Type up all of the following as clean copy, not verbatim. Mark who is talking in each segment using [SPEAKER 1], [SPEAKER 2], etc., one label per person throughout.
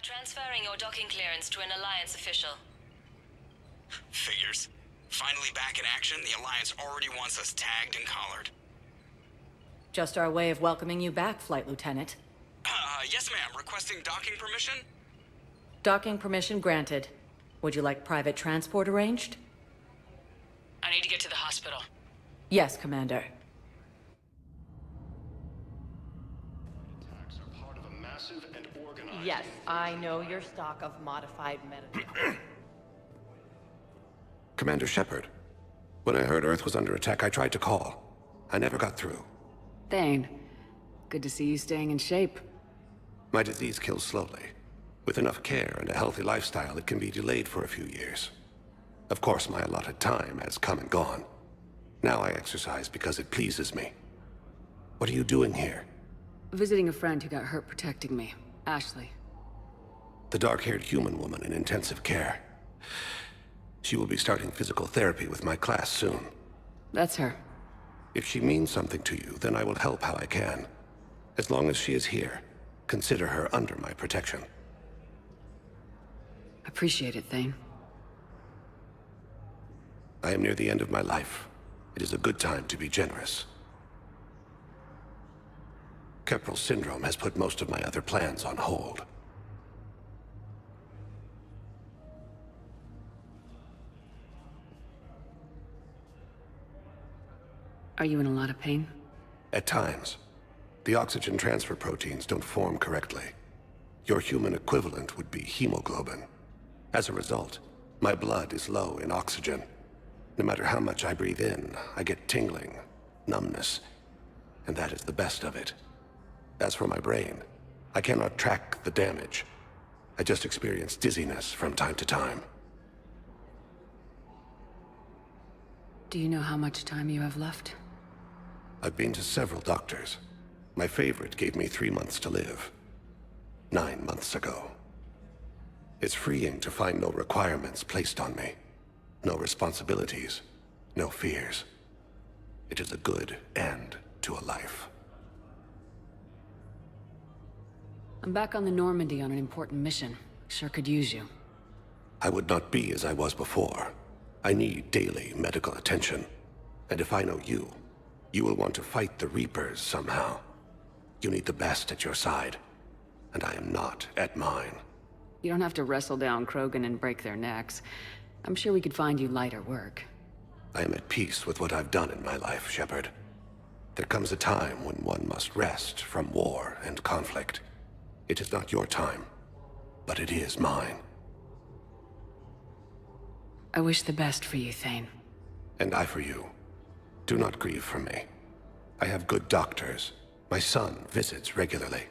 [SPEAKER 1] Transferring your docking clearance to an Alliance official.
[SPEAKER 2] Figures. Finally back in action, the Alliance already wants us tagged and collared.
[SPEAKER 3] Just our way of welcoming you back, Flight Lieutenant.
[SPEAKER 2] Yes ma'am, requesting docking permission?
[SPEAKER 3] Docking permission granted. Would you like private transport arranged?
[SPEAKER 1] I need to get to the hospital.
[SPEAKER 3] Yes, Commander.
[SPEAKER 4] Attacks are part of a massive and organized...
[SPEAKER 5] Yes, I know your stock of modified medical.
[SPEAKER 6] Commander Shepard. When I heard Earth was under attack, I tried to call. I never got through.
[SPEAKER 7] Thane, good to see you staying in shape.
[SPEAKER 6] My disease kills slowly. With enough care and a healthy lifestyle, it can be delayed for a few years. Of course, my allotted time has come and gone. Now I exercise because it pleases me. What are you doing here?
[SPEAKER 7] Visiting a friend who got hurt protecting me, Ashley.
[SPEAKER 6] The dark-haired human woman in intensive care. She will be starting physical therapy with my class soon.
[SPEAKER 7] That's her.
[SPEAKER 6] If she means something to you, then I will help how I can. As long as she is here, consider her under my protection.
[SPEAKER 7] Appreciate it, Thane.
[SPEAKER 6] I am near the end of my life. It is a good time to be generous. Keprel syndrome has put most of my other plans on hold.
[SPEAKER 7] Are you in a lot of pain?
[SPEAKER 6] At times. The oxygen transfer proteins don't form correctly. Your human equivalent would be hemoglobin. As a result, my blood is low in oxygen. No matter how much I breathe in, I get tingling, numbness, and that is the best of it. As for my brain, I cannot track the damage. I just experience dizziness from time to time.
[SPEAKER 7] Do you know how much time you have left?
[SPEAKER 6] I've been to several doctors. My favorite gave me 3 months to live. 9 months ago. It's freeing to find no requirements placed on me. No responsibilities, no fears. It is a good end to a life.
[SPEAKER 7] I'm back on the Normandy on an important mission. Sure could use you.
[SPEAKER 6] I would not be as I was before. I need daily medical attention. And if I know you, you will want to fight the Reapers somehow. You need the best at your side, and I am not at mine.
[SPEAKER 7] You don't have to wrestle down Krogan and break their necks. I'm sure we could find you lighter work.
[SPEAKER 6] I am at peace with what I've done in my life, Shepard. There comes a time when one must rest from war and conflict. It is not your time, but it is mine.
[SPEAKER 7] I wish the best for you, Thane.
[SPEAKER 6] And I for you. Do not grieve for me. I have good doctors. My son visits regularly.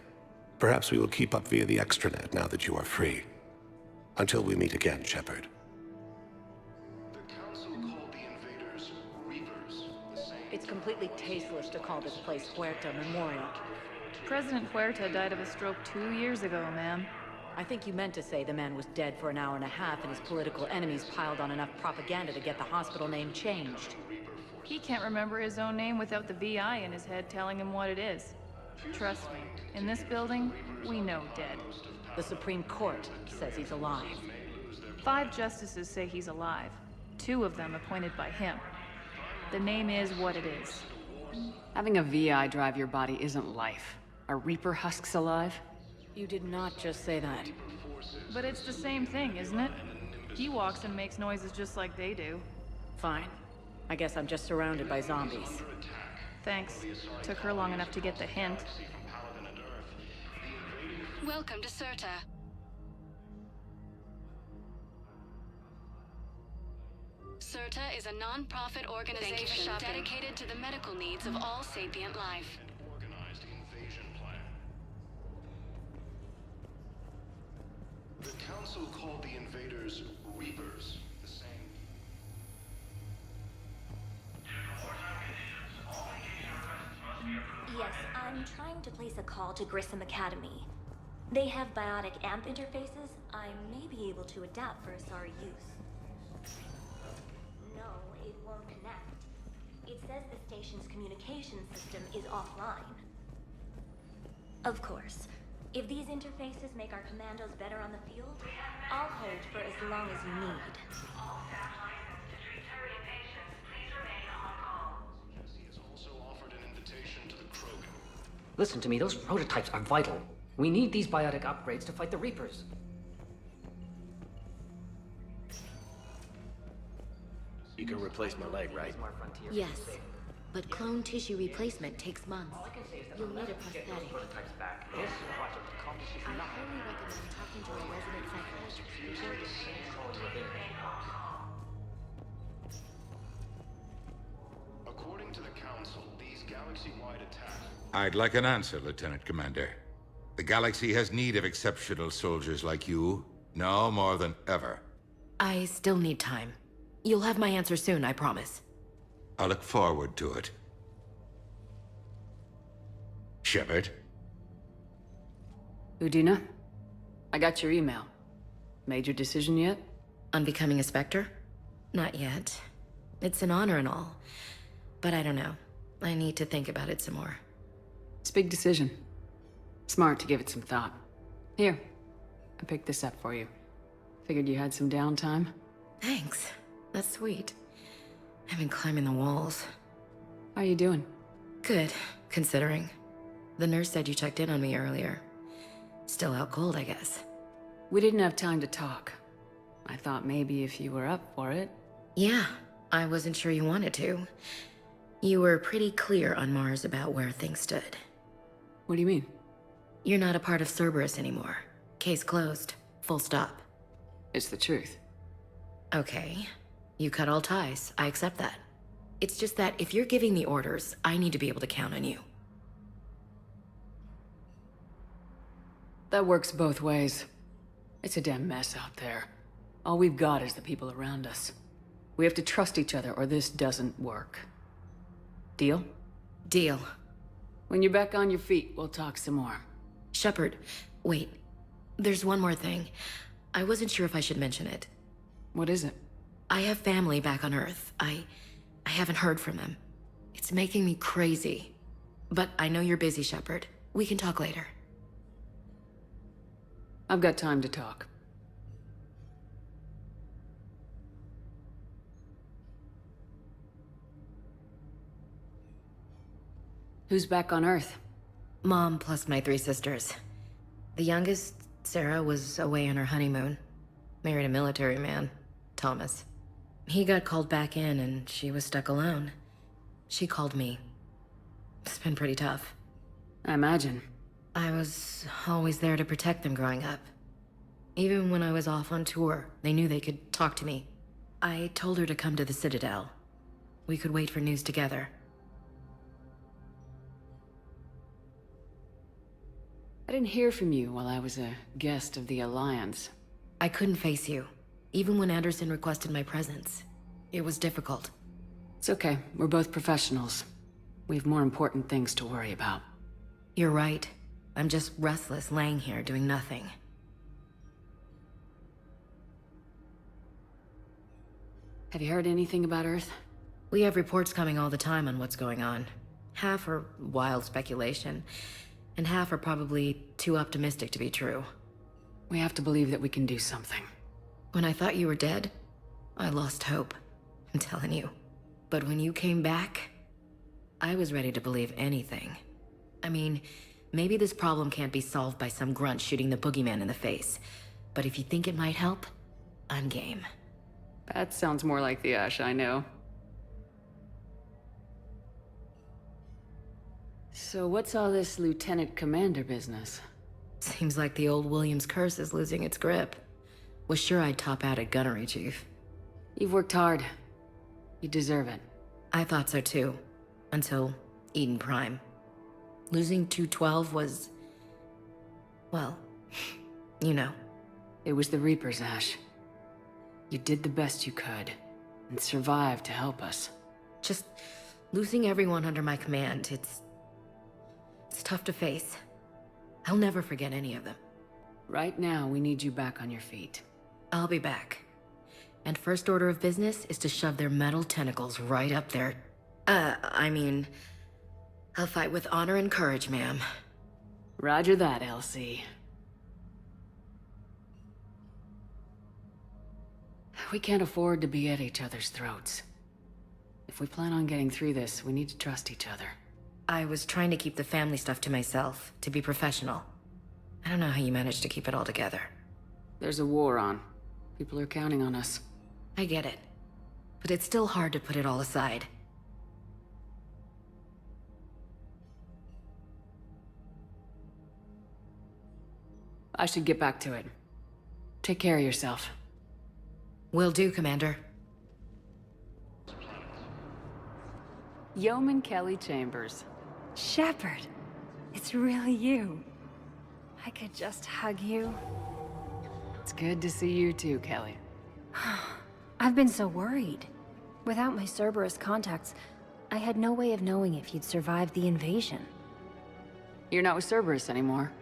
[SPEAKER 6] Perhaps we will keep up via the extranet now that you are free. Until we meet again, Shepard.
[SPEAKER 4] The Council called the invaders Reapers. The same...
[SPEAKER 5] It's completely tasteless to call this place Huerta Memorial.
[SPEAKER 8] President Huerta died of a stroke 2 years ago, ma'am.
[SPEAKER 5] I think you meant to say the man was dead for an hour and a half and his political enemies piled on enough propaganda to get the hospital name changed.
[SPEAKER 8] He can't remember his own name without the VI in his head telling him what it is. Trust me, in this building, we know dead.
[SPEAKER 5] The Supreme Court says he's alive.
[SPEAKER 8] 5 justices say he's alive. 2 of them appointed by him. The name is what it is.
[SPEAKER 7] Having a VI drive your body isn't life. Are Reaper husks alive?
[SPEAKER 5] You did not just say that.
[SPEAKER 8] But it's the same thing, isn't it? He walks and makes noises just like they do.
[SPEAKER 5] Fine. I guess I'm just surrounded by zombies.
[SPEAKER 8] Thanks. Took her long enough to get the hint.
[SPEAKER 1] Welcome to CERTA. CERTA is a non-profit organization dedicated to the medical needs of all sapient life.
[SPEAKER 4] Organized invasion plan. The Council called the invaders Reapers. The same.
[SPEAKER 9] Yes, I'm trying to place a call to Grissom Academy. They have biotic AMP interfaces. I may be able to adapt for Asari use. No, it won't connect. It says the station's communication system is offline. Of course. If these interfaces make our commandos better on the field, I'll hold for as long as you need.
[SPEAKER 4] He has also offered an invitation to the Krogan.
[SPEAKER 10] Listen to me, those prototypes are vital. We need these biotic upgrades to fight the Reapers.
[SPEAKER 11] You can replace my leg, right?
[SPEAKER 12] Yes, but clone tissue replacement takes months. You'll need a prosthetic. I highly recommend talking to a resident psychologist.
[SPEAKER 4] According to the Council, these galaxy-wide attacks...
[SPEAKER 13] I'd like an answer, Lieutenant Commander. The galaxy has need of exceptional soldiers like you, now more than ever.
[SPEAKER 12] I still need time. You'll have my answer soon, I promise.
[SPEAKER 13] I look forward to it. Shepard?
[SPEAKER 7] Udina, I got your email. Made your decision yet?
[SPEAKER 12] On becoming a Spectre? Not yet. It's an honor and all. But I don't know. I need to think about it some more.
[SPEAKER 7] It's a big decision. Smart to give it some thought. Here, I picked this up for you. Figured you had some downtime.
[SPEAKER 12] Thanks. That's sweet. I've been climbing the walls.
[SPEAKER 7] How are you doing?
[SPEAKER 12] Good, considering. The nurse said you checked in on me earlier. Still out cold, I guess.
[SPEAKER 7] We didn't have time to talk. I thought maybe if you were up for it.
[SPEAKER 12] Yeah, I wasn't sure you wanted to. You were pretty clear on Mars about where things stood.
[SPEAKER 7] What do you mean?
[SPEAKER 12] You're not a part of Cerberus anymore. Case closed. Full stop.
[SPEAKER 7] It's the truth.
[SPEAKER 12] Okay. You cut all ties. I accept that. It's just that if you're giving the orders, I need to be able to count on you.
[SPEAKER 7] That works both ways. It's a damn mess out there. All we've got is the people around us. We have to trust each other or this doesn't work. Deal?
[SPEAKER 12] Deal.
[SPEAKER 7] When you're back on your feet, we'll talk some more.
[SPEAKER 12] Shepard, wait. There's one more thing. I wasn't sure if I should mention it.
[SPEAKER 7] What is it?
[SPEAKER 12] I have family back on Earth. I haven't heard from them. It's making me crazy. But I know you're busy, Shepard. We can talk later.
[SPEAKER 7] I've got time to talk. Who's back on Earth?
[SPEAKER 12] Mom plus my 3 sisters. The youngest, Sarah, was away on her honeymoon. Married a military man, Thomas. He got called back in and she was stuck alone. She called me. It's been pretty tough.
[SPEAKER 7] I imagine.
[SPEAKER 12] I was always there to protect them growing up. Even when I was off on tour, they knew they could talk to me. I told her to come to the Citadel. We could wait for news together.
[SPEAKER 7] I didn't hear from you while I was a guest of the Alliance.
[SPEAKER 12] I couldn't face you, even when Anderson requested my presence. It was difficult.
[SPEAKER 7] It's okay. We're both professionals. We have more important things to worry about.
[SPEAKER 12] You're right. I'm just restless, laying here, doing nothing.
[SPEAKER 7] Have you heard anything about Earth?
[SPEAKER 12] We have reports coming all the time on what's going on. Half are wild speculation, and half are probably too optimistic to be true.
[SPEAKER 7] We have to believe that we can do something.
[SPEAKER 12] When I thought you were dead, I lost hope. I'm telling you. But when you came back, I was ready to believe anything. I mean, maybe this problem can't be solved by some grunt shooting the boogeyman in the face. But if you think it might help, I'm game.
[SPEAKER 7] That sounds more like the Ash I know. So what's all this Lieutenant Commander business?
[SPEAKER 12] Seems like the old Williams curse is losing its grip. Was sure I'd top out at gunnery, Chief.
[SPEAKER 7] You've worked hard. You deserve it.
[SPEAKER 12] I thought so too. Until Eden Prime. Losing 212 was... well, you know.
[SPEAKER 7] It was the Reapers, Ash. You did the best you could, and survived to help us.
[SPEAKER 12] Just losing everyone under my command, it's tough to face. I'll never forget any of them.
[SPEAKER 7] Right now, we need you back on your feet.
[SPEAKER 12] I'll be back. And first order of business is to shove their metal tentacles right up there. I'll fight with honor and courage, ma'am.
[SPEAKER 7] Roger that, Elsie. We can't afford to be at each other's throats. If we plan on getting through this, we need to trust each other.
[SPEAKER 12] I was trying to keep the family stuff to myself, to be professional. I don't know how you managed to keep it all together.
[SPEAKER 7] There's a war on. People are counting on us.
[SPEAKER 12] I get it. But it's still hard to put it all aside.
[SPEAKER 7] I should get back to it. Take care of yourself.
[SPEAKER 12] Will do, Commander.
[SPEAKER 7] Yeoman Kelly Chambers.
[SPEAKER 14] Shepard, it's really you. I could just hug you.
[SPEAKER 7] It's good to see you too, Kelly.
[SPEAKER 14] I've been so worried. Without my Cerberus contacts, I had no way of knowing if you'd survived the invasion.
[SPEAKER 7] You're not with Cerberus anymore.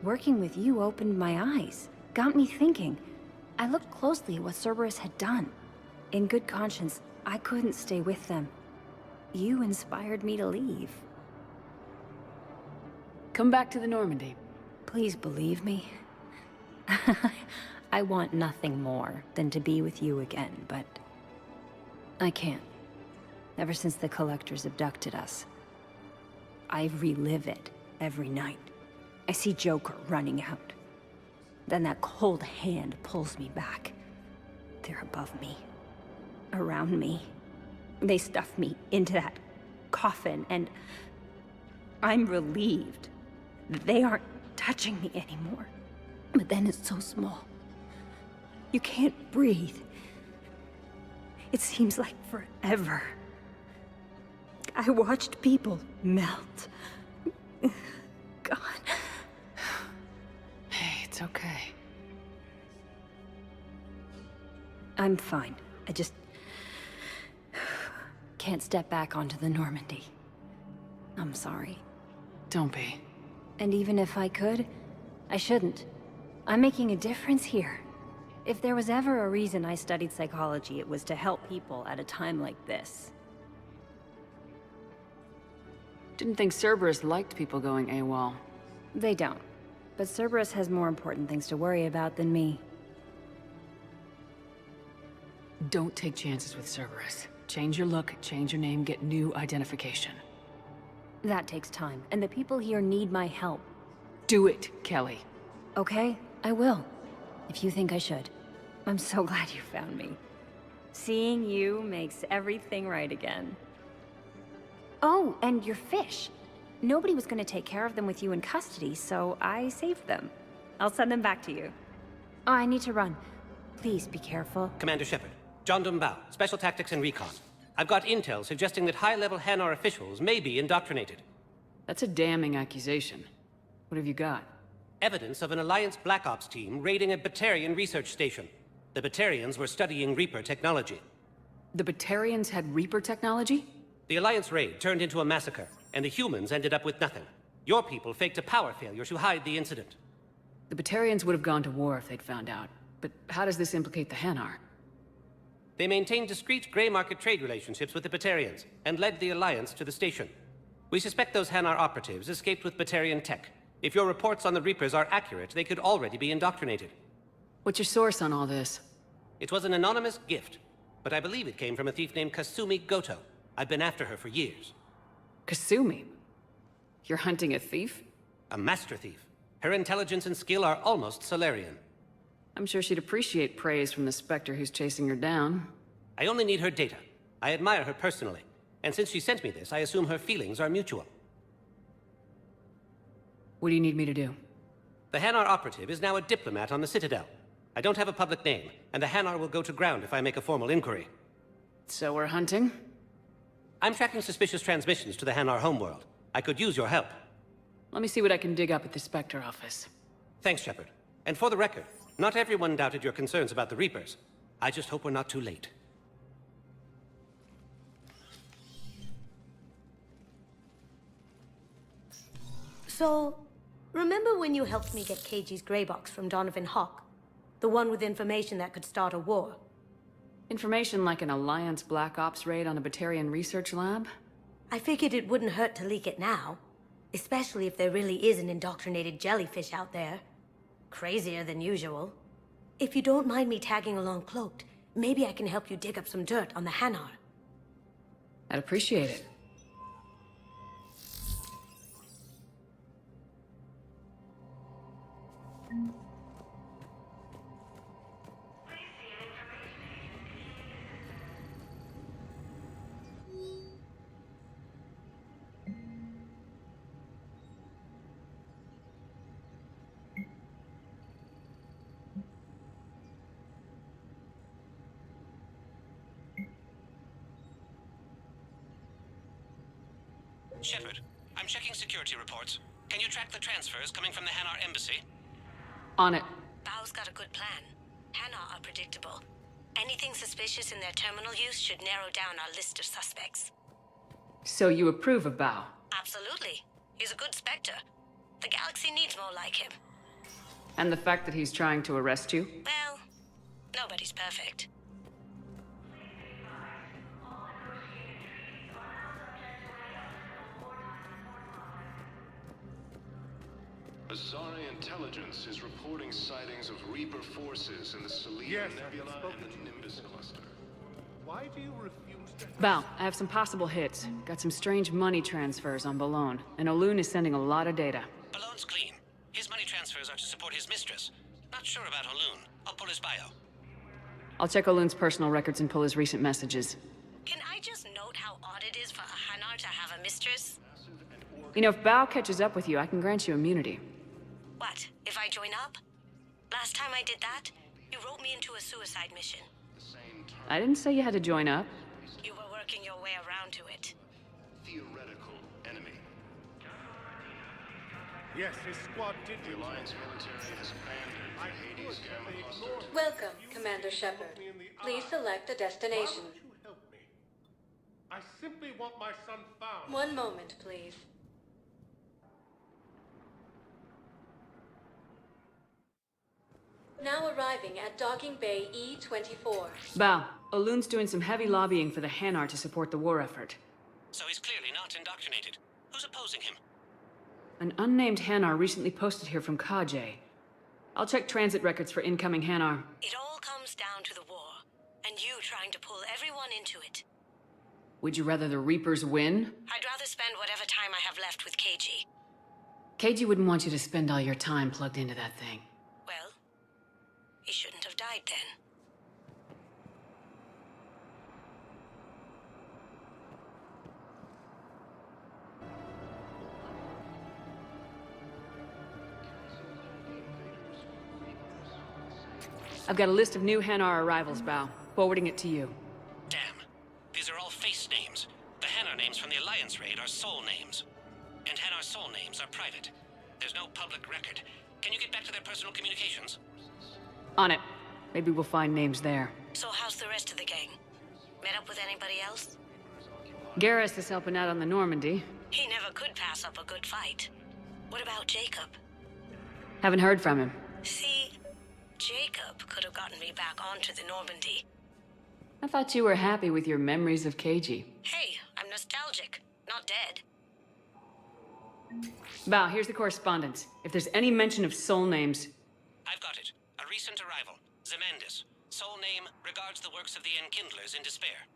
[SPEAKER 14] Working with you opened my eyes, got me thinking. I looked closely at what Cerberus had done. In good conscience, I couldn't stay with them. You inspired me to leave.
[SPEAKER 7] Come back to the Normandy.
[SPEAKER 14] Please believe me. I want nothing more than to be with you again, but I can't. Ever since the Collectors abducted us, I relive it every night. I see Joker running out. Then that cold hand pulls me back. They're above me, around me. They stuff me into that coffin, and I'm relieved that they aren't touching me anymore. But then it's so small. You can't breathe. It seems like forever. I watched people melt. God.
[SPEAKER 7] Hey, it's okay.
[SPEAKER 14] I'm fine. I just can't step back onto the Normandy. I'm sorry.
[SPEAKER 7] Don't be.
[SPEAKER 14] And even if I could, I shouldn't. I'm making a difference here. If there was ever a reason I studied psychology, it was to help people at a time like this.
[SPEAKER 7] Didn't think Cerberus liked people going AWOL.
[SPEAKER 14] They don't. But Cerberus has more important things to worry about than me.
[SPEAKER 7] Don't take chances with Cerberus. Change your look, change your name, get new identification.
[SPEAKER 14] That takes time, and the people here need my help.
[SPEAKER 7] Do it, Kelly.
[SPEAKER 14] Okay, I will. If you think I should. I'm so glad you found me. Seeing you makes everything right again. Oh, and your fish. Nobody was gonna take care of them with you in custody, so I saved them. I'll send them back to you. Oh, I need to run. Please be careful.
[SPEAKER 15] Commander Shepard, John Dumbao, Special Tactics and Recon. I've got intel suggesting that high-level Hanar officials may be indoctrinated.
[SPEAKER 7] That's a damning accusation. What have you got?
[SPEAKER 15] Evidence of an Alliance Black Ops team raiding a Batarian research station. The Batarians were studying Reaper technology.
[SPEAKER 7] The Batarians had Reaper technology?
[SPEAKER 15] The Alliance raid turned into a massacre, and the humans ended up with nothing. Your people faked a power failure to hide the incident.
[SPEAKER 7] The Batarians would have gone to war if they'd found out. But how does this implicate the Hanar?
[SPEAKER 15] They maintained discreet gray market trade relationships with the Batarians, and led the Alliance to the station. We suspect those Hanar operatives escaped with Batarian tech. If your reports on the Reapers are accurate, they could already be indoctrinated.
[SPEAKER 7] What's your source on all this?
[SPEAKER 15] It was an anonymous gift, but I believe it came from a thief named Kasumi Goto. I've been after her for years.
[SPEAKER 7] Kasumi? You're hunting a thief?
[SPEAKER 15] A master thief. Her intelligence and skill are almost Solarian.
[SPEAKER 7] I'm sure she'd appreciate praise from the Spectre who's chasing her down.
[SPEAKER 15] I only need her data. I admire her personally. And since she sent me this, I assume her feelings are mutual.
[SPEAKER 7] What do you need me to do?
[SPEAKER 15] The Hanar operative is now a diplomat on the Citadel. I don't have a public name, and the Hanar will go to ground if I make a formal inquiry.
[SPEAKER 7] So we're hunting?
[SPEAKER 15] I'm tracking suspicious transmissions to the Hanar homeworld. I could use your help.
[SPEAKER 7] Let me see what I can dig up at the Spectre office.
[SPEAKER 15] Thanks, Shepard. And for the record, not everyone doubted your concerns about the Reapers. I just hope we're not too late.
[SPEAKER 16] So, remember when you helped me get KG's grey box from Donovan Hawk? The one with information that could start a war?
[SPEAKER 7] Information like an Alliance Black Ops raid on a Batarian research lab?
[SPEAKER 16] I figured it wouldn't hurt to leak it now. Especially if there really is an indoctrinated jellyfish out there. Crazier than usual. If you don't mind me tagging along cloaked, maybe I can help you dig up some dirt on the Hanar.
[SPEAKER 7] I'd appreciate it.
[SPEAKER 15] Shepard, I'm checking security reports. Can you track the transfers coming from the Hanar embassy?
[SPEAKER 7] On it.
[SPEAKER 16] Bao's got a good plan. Hanar are predictable. Anything suspicious in their terminal use should narrow down our list of suspects.
[SPEAKER 7] So you approve of Bao?
[SPEAKER 16] Absolutely. He's a good Spectre. The galaxy needs more like him.
[SPEAKER 7] And the fact that he's trying to arrest you?
[SPEAKER 16] Well, nobody's perfect.
[SPEAKER 4] Azari intelligence is reporting sightings of Reaper forces in the Selenium Nebula and the Nimbus cluster.
[SPEAKER 17] Why do you refuse to...
[SPEAKER 7] Bao, I have some possible hits. Got some strange money transfers on Balone, and Olun is sending a lot of data.
[SPEAKER 15] Balone's clean. His money transfers are to support his mistress. Not sure about Olun. I'll pull his bio.
[SPEAKER 7] I'll check Olun's personal records and pull his recent messages.
[SPEAKER 16] Can I just note how odd it is for a Hanar to have a mistress?
[SPEAKER 7] You know, if Bao catches up with you, I can grant you immunity.
[SPEAKER 16] What, if I join up? Last time I did that, you wrote me into a suicide mission.
[SPEAKER 7] I didn't say you had to join up.
[SPEAKER 16] You were working your way around to it.
[SPEAKER 4] Theoretical enemy.
[SPEAKER 17] Yes, his squad did.
[SPEAKER 4] The Alliance military has abandoned the Hades gamma cluster.
[SPEAKER 3] Welcome, Commander Shepard. Please select a destination.
[SPEAKER 17] Why would you help me? I simply want my son found.
[SPEAKER 3] One moment, please. Now arriving at Docking Bay E-24.
[SPEAKER 7] Bao, Olun's doing some heavy lobbying for the Hanar to support the war effort.
[SPEAKER 15] So he's clearly not indoctrinated. Who's opposing him?
[SPEAKER 7] An unnamed Hanar recently posted here from Kajay. I'll check transit records for incoming Hanar.
[SPEAKER 16] It all comes down to the war, and you trying to pull everyone into it.
[SPEAKER 7] Would you rather the Reapers win?
[SPEAKER 16] I'd rather spend whatever time I have left with KG.
[SPEAKER 7] KG wouldn't want you to spend all your time plugged into that thing.
[SPEAKER 16] Well, he shouldn't have died then.
[SPEAKER 7] I've got a list of new Hanar arrivals, Bao. Forwarding it to you.
[SPEAKER 15] Damn. These are all face names. The Hanar names from the Alliance raid are soul names. And Hanar soul names are private. There's no public record. Can you get back to their personal communications?
[SPEAKER 7] On it. Maybe we'll find names there.
[SPEAKER 16] So how's the rest of the gang? Met up with anybody else?
[SPEAKER 7] Garrus is helping out on the Normandy.
[SPEAKER 16] He never could pass up a good fight. What about Jacob?
[SPEAKER 7] Haven't heard from him.
[SPEAKER 16] See, Jacob could have gotten me back onto the Normandy.
[SPEAKER 7] I thought you were happy with your memories of KG.
[SPEAKER 16] Hey, I'm nostalgic, not dead.
[SPEAKER 7] Bao, here's the correspondence. If there's any mention of soul names...
[SPEAKER 15] I've got it. A recent arrival. Zemandis. Soul name regards the works of the Enkindlers in despair.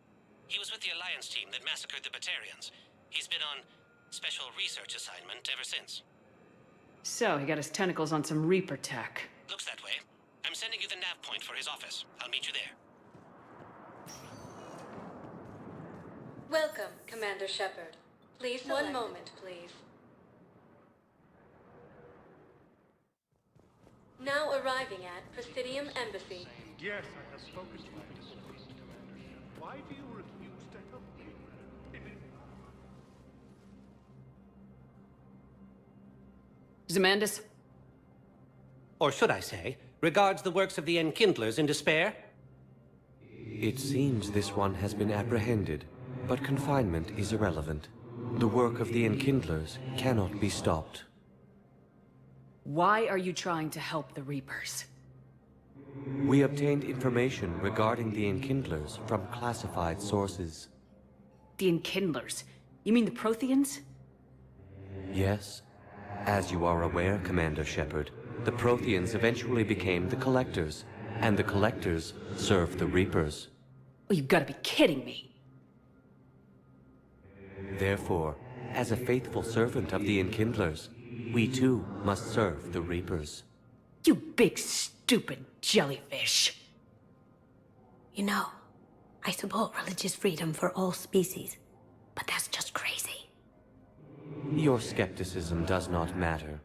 [SPEAKER 15] He was with the Alliance team that massacred the Batarians. He's been on special research assignment ever since.
[SPEAKER 7] So, he got his tentacles on some Reaper tech.
[SPEAKER 15] Looks that way. I'm sending you the nav point for his office. I'll meet you there.
[SPEAKER 3] Welcome, Commander Shepard. Please select. One moment, please. Now arriving at Presidium Embassy.
[SPEAKER 17] Yes, I have spoken to you. Why do you refuse to help me?
[SPEAKER 7] Zemandis?
[SPEAKER 15] Or should I say, regards the works of the Enkindlers in despair?
[SPEAKER 18] It seems this one has been apprehended, but confinement is irrelevant. The work of the Enkindlers cannot be stopped.
[SPEAKER 7] Why are you trying to help the Reapers?
[SPEAKER 18] We obtained information regarding the Enkindlers from classified sources.
[SPEAKER 7] The Enkindlers? You mean the Protheans?
[SPEAKER 18] Yes. As you are aware, Commander Shepard, the Protheans eventually became the Collectors, and the Collectors served the Reapers.
[SPEAKER 7] Oh, you've got to be kidding me.
[SPEAKER 18] Therefore, as a faithful servant of the Enkindlers, we too must serve the Reapers.
[SPEAKER 5] You big stupid jellyfish.
[SPEAKER 16] You know, I support religious freedom for all species, but that's just crazy.
[SPEAKER 18] Your skepticism does not matter.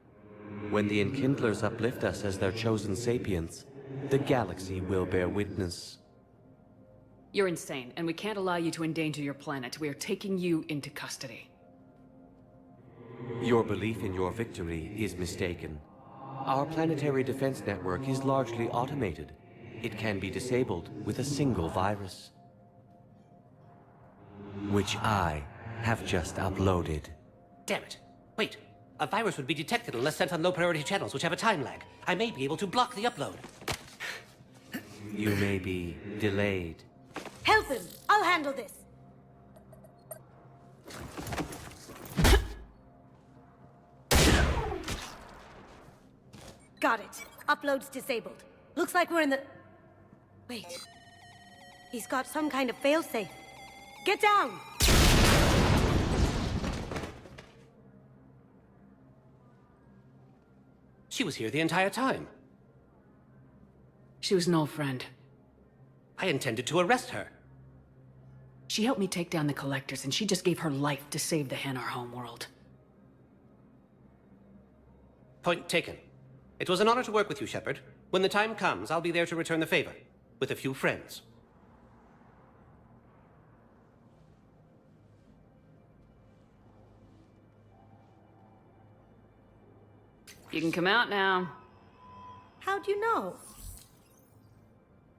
[SPEAKER 18] When the Enkindlers uplift us as their chosen sapients, the galaxy will bear witness.
[SPEAKER 7] You're insane, and we can't allow you to endanger your planet. We are taking you into custody.
[SPEAKER 18] Your belief in your victory is mistaken. Our planetary defense network is largely automated. It can be disabled with a single virus, which I have just uploaded.
[SPEAKER 15] Damn it. Wait. A virus would be detected unless sent on low-priority channels, which have a time lag. I may be able to block the upload.
[SPEAKER 18] You may be delayed.
[SPEAKER 16] Help him! I'll handle this! Got it. Upload's disabled. Looks like we're in the... Wait. He's got some kind of failsafe. Get down!
[SPEAKER 15] She was here the entire time.
[SPEAKER 7] She was an old friend.
[SPEAKER 15] I intended to arrest her.
[SPEAKER 7] She helped me take down the Collectors, and she just gave her life to save the Hanar homeworld.
[SPEAKER 15] Point taken. It was an honor to work with you, Shepard. When the time comes, I'll be there to return the favor, with a few friends.
[SPEAKER 7] You can come out now.
[SPEAKER 16] How'd you know?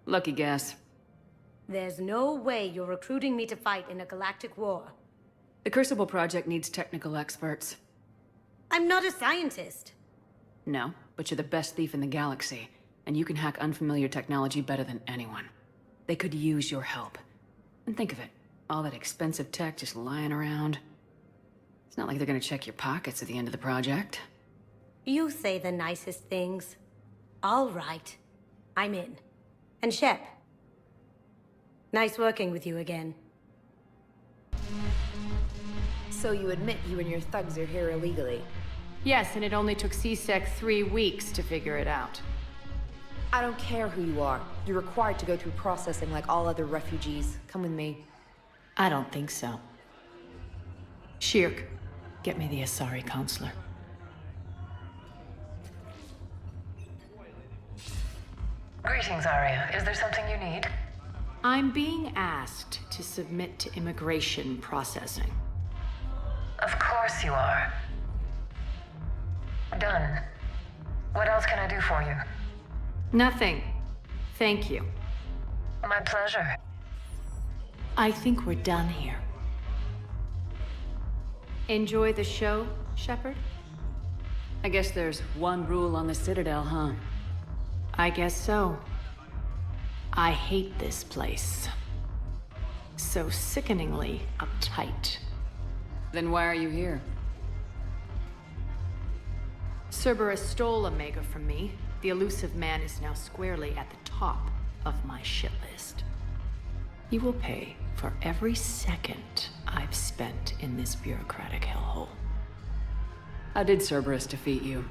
[SPEAKER 7] Lucky guess.
[SPEAKER 16] There's no way you're recruiting me to fight in a galactic war.
[SPEAKER 7] The Crucible Project needs technical experts.
[SPEAKER 16] I'm not a scientist.
[SPEAKER 7] No, but you're the best thief in the galaxy, and you can hack unfamiliar technology better than anyone. They could use your help. And think of it, all that expensive tech just lying around. It's not like they're gonna check your pockets at the end of the project.
[SPEAKER 16] You say the nicest things. All right. I'm in. And Shep, nice working with you again.
[SPEAKER 12] So you admit you and your thugs are here illegally?
[SPEAKER 8] Yes, and it only took C-Sec 3 weeks to figure it out.
[SPEAKER 12] I don't care who you are. You're required to go through processing like all other refugees. Come with me.
[SPEAKER 7] I don't think so. Shirk, get me the Asari counselor.
[SPEAKER 19] Greetings, Arya. Is there something you need?
[SPEAKER 8] I'm being asked to submit to immigration processing.
[SPEAKER 19] Of course you are. Done. What else can I do for you?
[SPEAKER 8] Nothing. Thank you.
[SPEAKER 19] My pleasure.
[SPEAKER 8] I think we're done here. Enjoy the show, Shepard?
[SPEAKER 7] I guess there's one rule on the Citadel, huh?
[SPEAKER 8] I guess so. I hate this place. So sickeningly uptight.
[SPEAKER 7] Then why are you here?
[SPEAKER 8] Cerberus stole Omega from me. The elusive man is now squarely at the top of my shit list. You will pay for every second I've spent in this bureaucratic hellhole.
[SPEAKER 7] How did Cerberus defeat you?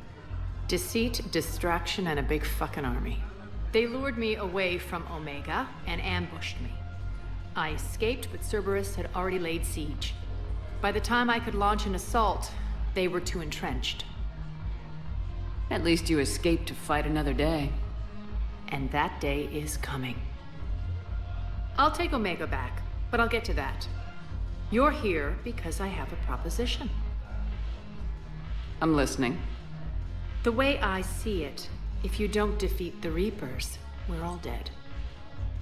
[SPEAKER 8] Deceit, distraction, and a big fucking army. They lured me away from Omega and ambushed me. I escaped, but Cerberus had already laid siege. By the time I could launch an assault, they were too entrenched.
[SPEAKER 7] At least you escaped to fight another day.
[SPEAKER 8] And that day is coming. I'll take Omega back, but I'll get to that. You're here because I have a proposition.
[SPEAKER 7] I'm listening.
[SPEAKER 8] The way I see it, if you don't defeat the Reapers, we're all dead.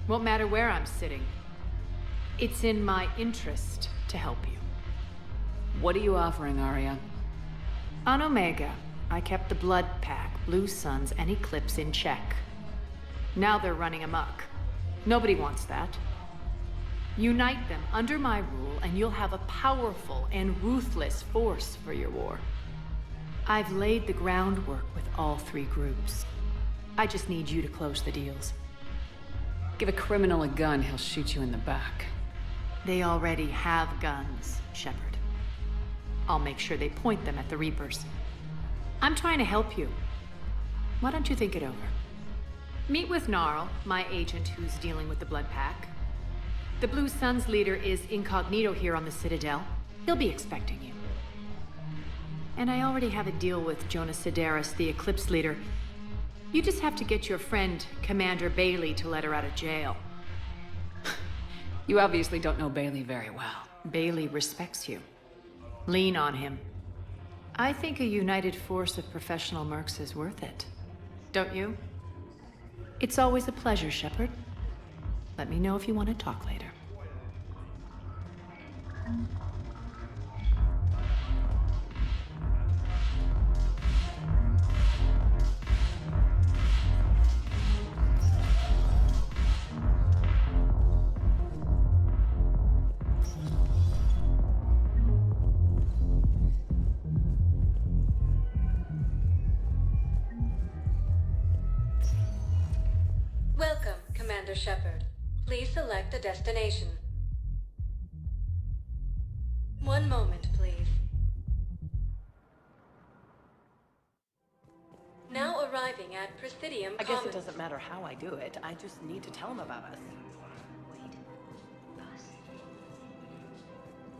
[SPEAKER 8] Won't matter where I'm sitting. It's in my interest to help you.
[SPEAKER 7] What are you offering, Arya?
[SPEAKER 8] On Omega, I kept the Blood Pack, Blue Suns, and Eclipse in check. Now they're running amok. Nobody wants that. Unite them under my rule, and you'll have a powerful and ruthless force for your war. I've laid the groundwork with all three groups. I just need you to close the deals.
[SPEAKER 7] Give a criminal a gun, he'll shoot you in the back.
[SPEAKER 8] They already have guns, Shepard. I'll make sure they point them at the Reapers. I'm trying to help you. Why don't you think it over? Meet with Gnarl, my agent who's dealing with the Blood Pack. The Blue Suns leader is incognito here on the Citadel. He'll be expecting you. And I already have a deal with Jonas Sidaris, the Eclipse leader. You just have to get your friend, Commander Bailey, to let her out of jail.
[SPEAKER 7] You obviously don't know Bailey very well.
[SPEAKER 8] Bailey respects you. Lean on him. I think a united force of professional mercs is worth it. Don't you? It's always a pleasure, Shepard. Let me know if you want to talk later.
[SPEAKER 3] Welcome, Commander Shepard. Please select a destination. One moment, please. Now arriving at Presidium
[SPEAKER 5] I guess
[SPEAKER 3] Commons.
[SPEAKER 5] it doesn't matter how I do it. I just need to tell him about us.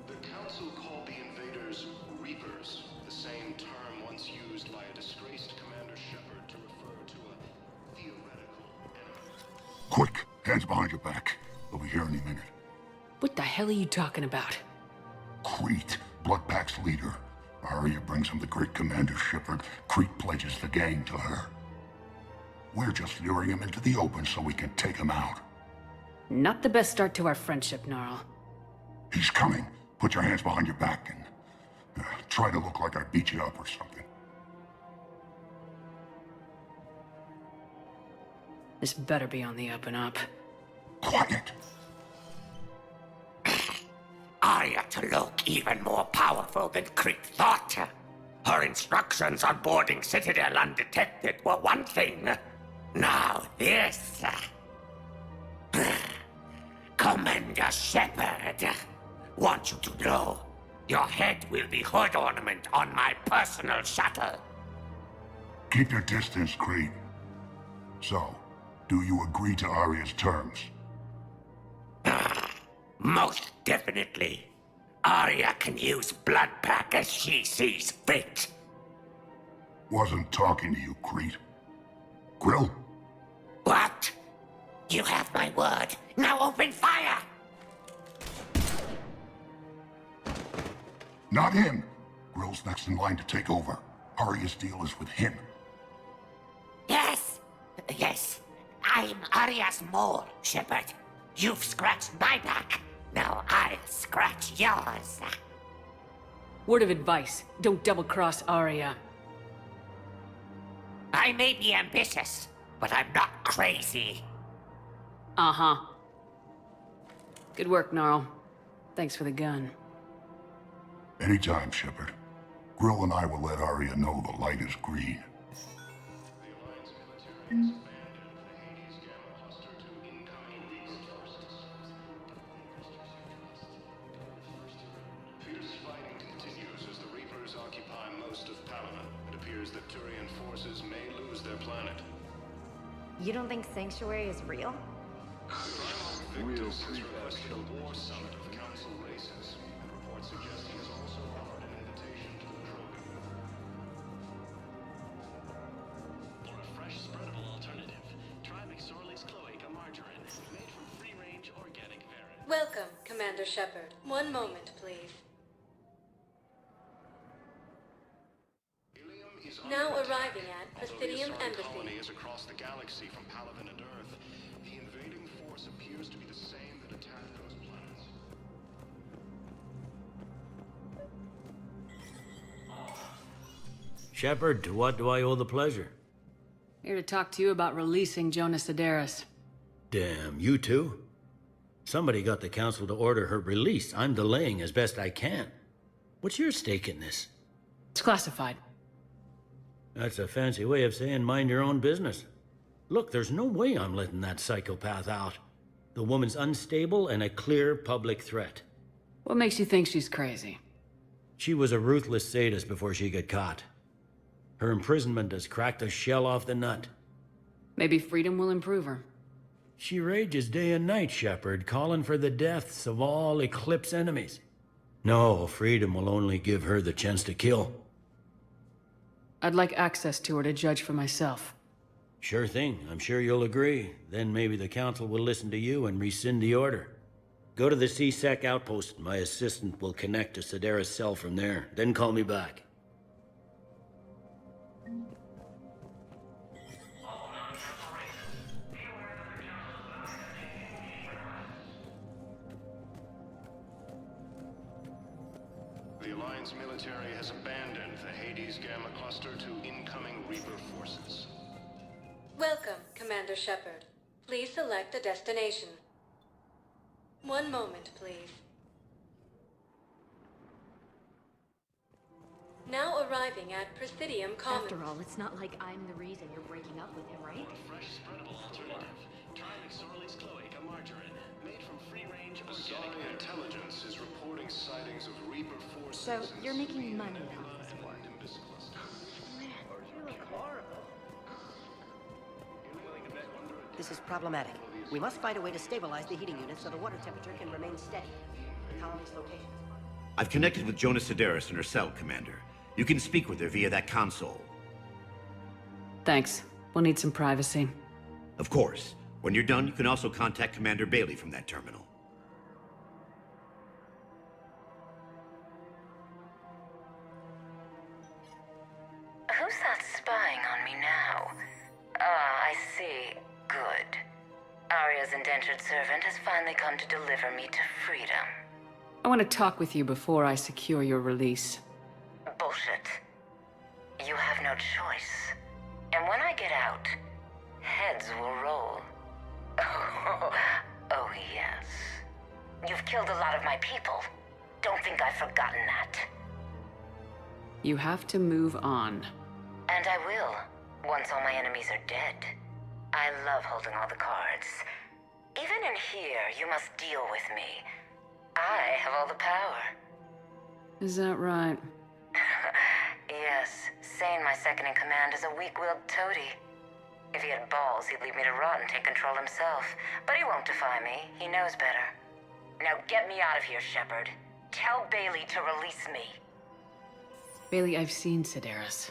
[SPEAKER 4] The Council called the invaders Reapers, the same term once used by a disgraced Commander Shepard to refer to a theoretical enemy.
[SPEAKER 20] Quick, hands behind your back. They'll be here any minute.
[SPEAKER 7] What the hell are you talking about?
[SPEAKER 20] Crete, Bloodpack's leader. Arya brings him the great Commander Shepard. Crete pledges the gang to her. We're just luring him into the open so we can take him out.
[SPEAKER 7] Not the best start to our friendship, Gnarl.
[SPEAKER 20] He's coming. Put your hands behind your back and try to look like I beat you up or something.
[SPEAKER 7] This better be on the up and up.
[SPEAKER 20] Quiet!
[SPEAKER 21] Arya to look even more powerful than Crete thought. Her instructions on boarding Citadel undetected were one thing. Now this. Commander Shepard, want you to know, your head will be hood ornament on my personal shuttle.
[SPEAKER 20] Keep your distance, Crete. So, do you agree to Arya's terms?
[SPEAKER 21] Most definitely. Arya can use Bloodpack as she sees fit.
[SPEAKER 20] Wasn't talking to you, Crete. Grill?
[SPEAKER 21] What? You have my word. Now open fire!
[SPEAKER 20] Not him. Grill's next in line to take over. Arya's deal is with him.
[SPEAKER 21] Yes. Yes. I'm Arya's mole, Shepard. You've scratched my back. Now I'll scratch yours.
[SPEAKER 7] Word of advice, don't double-cross Arya.
[SPEAKER 21] I may be ambitious, but I'm not crazy.
[SPEAKER 7] Uh-huh. Good work, Gnarl. Thanks for the gun.
[SPEAKER 20] Anytime, Shepard. Grill and I will let Arya know the light is green.
[SPEAKER 9] You don't think Sanctuary is real?
[SPEAKER 4] Real has requested a war summit of council races. Reports suggest he has also offered an invitation to the Krogan.
[SPEAKER 22] For a fresh, spreadable alternative, try McSorley's Cloaca Margarine, made from free-range organic variants.
[SPEAKER 3] Welcome, Commander Shepard. One moment, please. Now arriving at Presidium Embassy.
[SPEAKER 4] Colony is across the galaxy from Palaven and Earth. The invading force appears to be the same that attacked those planets.
[SPEAKER 11] Shepard, to what do I owe the pleasure?
[SPEAKER 7] Here to talk to you about releasing Jonas Sidaris.
[SPEAKER 11] Damn, you too? Somebody got the Council to order her release. I'm delaying as best I can. What's your stake in this?
[SPEAKER 7] It's classified.
[SPEAKER 11] That's a fancy way of saying mind your own business. Look, there's no way I'm letting that psychopath out. The woman's unstable and a clear public threat.
[SPEAKER 7] What makes you think she's crazy?
[SPEAKER 11] She was a ruthless sadist before she got caught. Her imprisonment has cracked the shell off the nut.
[SPEAKER 7] Maybe freedom will improve her.
[SPEAKER 11] She rages day and night, Shepard, calling for the deaths of all Eclipse enemies. No, freedom will only give her the chance to kill.
[SPEAKER 7] I'd like access to her to judge for myself.
[SPEAKER 11] Sure thing. I'm sure you'll agree. Then maybe the Council will listen to you and rescind the order. Go to the C-Sec outpost. My assistant will connect to Sidera's cell from there. Then call me back.
[SPEAKER 4] The Alliance military has abandoned the Hades Gamma cluster to incoming Reaper forces.
[SPEAKER 1] Welcome, Commander Shepard. Please select a destination. One moment, please. Now arriving at Presidium Commons.
[SPEAKER 5] After all, it's not like I'm the reason you're breaking up with him, right?
[SPEAKER 22] Fresh spreadable alternative. Try McSorley's cloaca margarine, made from free-range organic matter.
[SPEAKER 4] Intelligence is reporting sightings of Reaper forces.
[SPEAKER 5] So, you're making money off this war.
[SPEAKER 2] This is problematic. We must find a way to stabilize the heating unit so the water temperature can remain steady. The colony's location.
[SPEAKER 6] I've connected with Jonas Sideris in her cell, Commander. You can speak with her via that console.
[SPEAKER 7] Thanks. We'll need some privacy.
[SPEAKER 6] Of course. When you're done, you can also contact Commander Bailey from that terminal.
[SPEAKER 19] Who's that spying on me now? Ah, I see. Good. Arya's indentured servant has finally come to deliver me to freedom.
[SPEAKER 7] I want to talk with you before I secure your release.
[SPEAKER 19] Bullshit. You have no choice. And when I get out, heads will roll. Oh, yes. You've killed a lot of my people. Don't think I've forgotten that.
[SPEAKER 7] You have to move on.
[SPEAKER 19] And I will, once all my enemies are dead. I love holding all the cards. Even in here, you must deal with me. I have all the power.
[SPEAKER 7] Is that right?
[SPEAKER 19] Yes, Sane, my second-in-command, is a weak-willed toady. If he had balls, he'd leave me to rot and take control himself. But he won't defy me. He knows better. Now get me out of here, Shepard. Tell Bailey to release me.
[SPEAKER 7] Bailey, I've seen Sideris.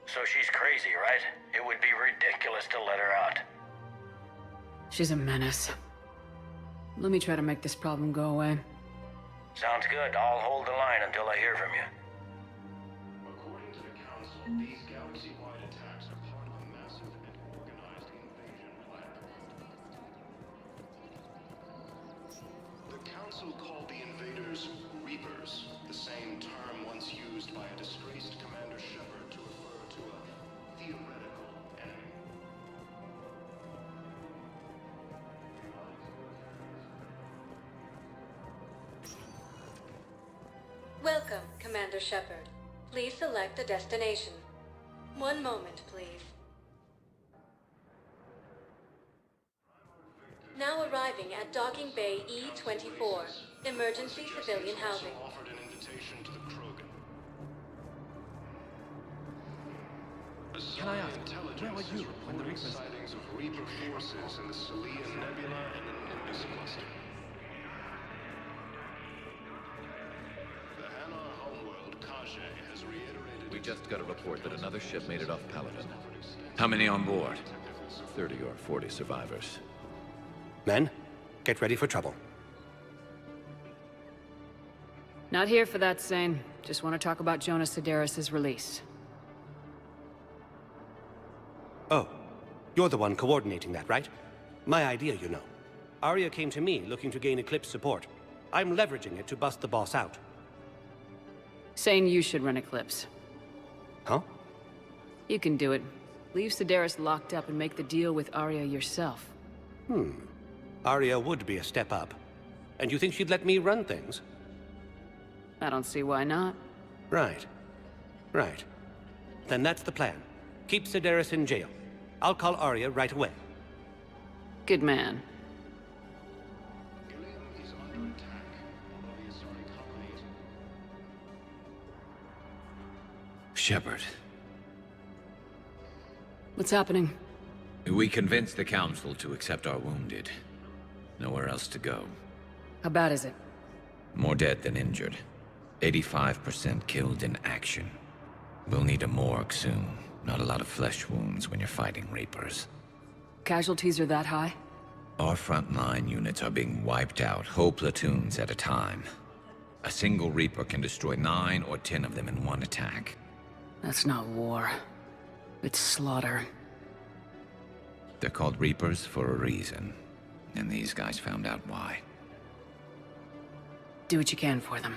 [SPEAKER 11] So she's crazy, right? It would be ridiculous to let her out.
[SPEAKER 7] She's a menace. Let me try to make this problem go away.
[SPEAKER 11] Sounds good. I'll hold the line until I hear from you.
[SPEAKER 4] According to the Council, these galaxy-wide attacks are part of a massive and organized invasion plan. The Council called the invaders Reapers, the same term once used by a disgraced Commander Shepard to refer to a theoretical enemy.
[SPEAKER 1] Welcome, Commander Shepard. Please select a destination. One moment, please. Now arriving at Docking Bay E-24, emergency civilian housing.
[SPEAKER 4] Offered an invitation to the Krogan.
[SPEAKER 17] Can I ask, where were you when the Reapers...
[SPEAKER 4] Sightings of Reaper forces in the Celian Nebula and the Nimbus cluster. The Hanar homeworld, Kaje, has reiterated...
[SPEAKER 23] We just got a report that another ship made it off Paladin. How many on board? 30 or 40 survivors.
[SPEAKER 15] Men, get ready for trouble.
[SPEAKER 7] Not here for that, Sane. Just want to talk about Jonas Sideris' release.
[SPEAKER 15] Oh, you're the one coordinating that, right? My idea, you know. Arya came to me looking to gain Eclipse support. I'm leveraging it to bust the boss out.
[SPEAKER 7] Sane, you should run Eclipse.
[SPEAKER 15] Huh?
[SPEAKER 7] You can do it. Leave Sideris locked up and make the deal with Arya yourself.
[SPEAKER 15] Arya would be a step up, And you think she'd let me run things?
[SPEAKER 7] I don't see why not.
[SPEAKER 15] Right. Right. Then that's the plan. Keep Sedaris in jail. I'll call Arya right away.
[SPEAKER 7] Good man.
[SPEAKER 23] Shepard.
[SPEAKER 7] What's happening?
[SPEAKER 23] We convinced the Council to accept our wounded. Nowhere else to go.
[SPEAKER 7] How bad is it?
[SPEAKER 23] More dead than injured. 85% killed in action. We'll need a morgue soon. Not a lot of flesh wounds when you're fighting Reapers.
[SPEAKER 7] Casualties are that high?
[SPEAKER 23] Our frontline units are being wiped out, whole platoons at a time. A single Reaper can destroy 9 or 10 of them in one attack.
[SPEAKER 7] That's not war. It's slaughter.
[SPEAKER 23] They're called Reapers for a reason. And these guys found out why.
[SPEAKER 7] Do what you can for them.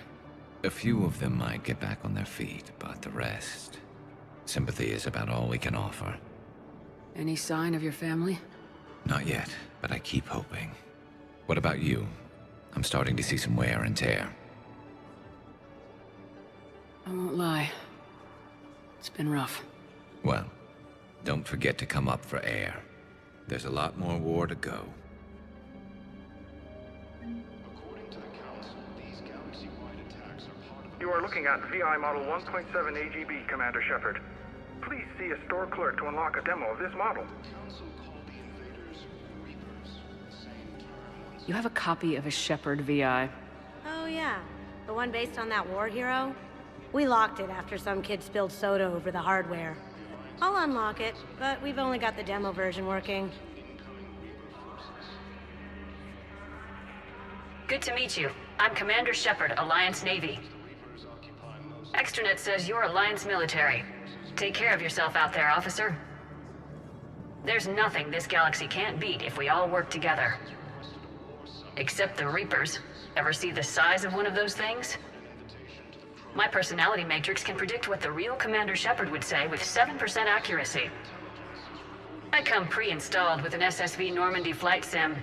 [SPEAKER 23] A few of them might get back on their feet, but the rest... Sympathy is about all we can offer.
[SPEAKER 7] Any sign of your family?
[SPEAKER 23] Not yet, but I keep hoping. What about you? I'm starting to see some wear and tear.
[SPEAKER 7] I won't lie. It's been rough.
[SPEAKER 23] Well, don't forget to come up for air. There's a lot more war to go.
[SPEAKER 10] You are looking at VI Model 1.7 AGB, Commander Shepard. Please see a store clerk to unlock a demo of this model.
[SPEAKER 7] You have a copy of a Shepard VI.
[SPEAKER 16] Oh yeah, the one based on that war hero? We locked it after some kid spilled soda over the hardware. I'll unlock it, but we've only got the demo version working.
[SPEAKER 5] Good to meet you. I'm Commander Shepard, Alliance Navy. Extranet says you're Alliance military. Take care of yourself out there, officer. There's nothing this galaxy can't beat if we all work together. Except the Reapers. Ever see the size of one of those things? My personality matrix can predict what the real Commander Shepard would say with 7% accuracy. I come pre-installed with an SSV Normandy flight sim.